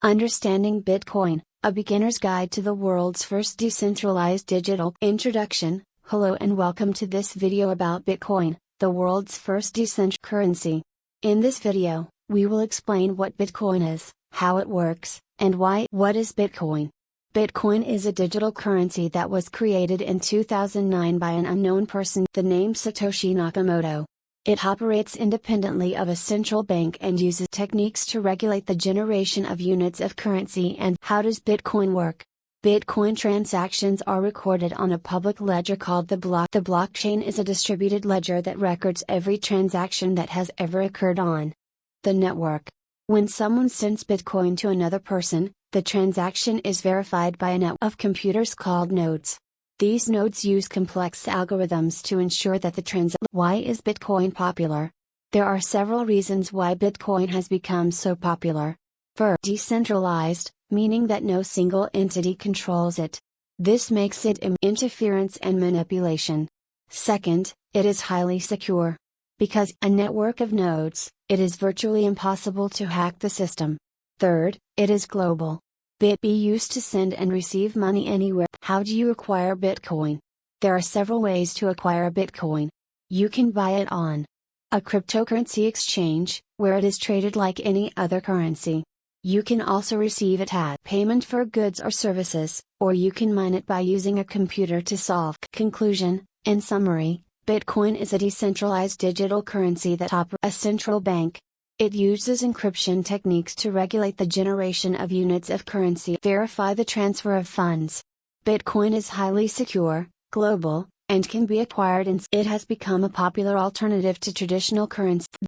Understanding Bitcoin, a beginner's guide to the world's first decentralized digital introduction. Hello and welcome to this video about Bitcoin, the world's first decentralized currency. In this video, we will explain what Bitcoin is, how it works, and why. What is Bitcoin? Bitcoin is a digital currency that was created in 2009 by an unknown person, the name Satoshi Nakamoto. It operates independently of a central bank and uses techniques to regulate the generation of units of currency. And how does Bitcoin work? Bitcoin transactions are recorded on a public ledger called the block. The blockchain is a distributed ledger that records every transaction that has ever occurred on the network. When someone sends Bitcoin to another person, the transaction is verified by a network of computers called nodes. These nodes use complex algorithms to ensure that the transaction. Why is Bitcoin popular? There are several reasons why Bitcoin has become so popular. First, decentralized, meaning that no single entity controls it. This makes it immune to interference and manipulation. Second, it is highly secure. Because a network of nodes, it is virtually impossible to hack the system. Third, it is global. Be used to send and receive money anywhere. How do you acquire Bitcoin? There are several ways to acquire a Bitcoin. You can buy it on a cryptocurrency exchange, where it is traded like any other currency. You can also receive it as payment for goods or services, or you can mine it by using a computer to solve. Conclusion. In summary, Bitcoin is a decentralized digital currency that operates a central bank. It uses encryption techniques to regulate the generation of units of currency, verify the transfer of funds. Bitcoin is highly secure, global, and can be acquired, and it has become a popular alternative to traditional currency.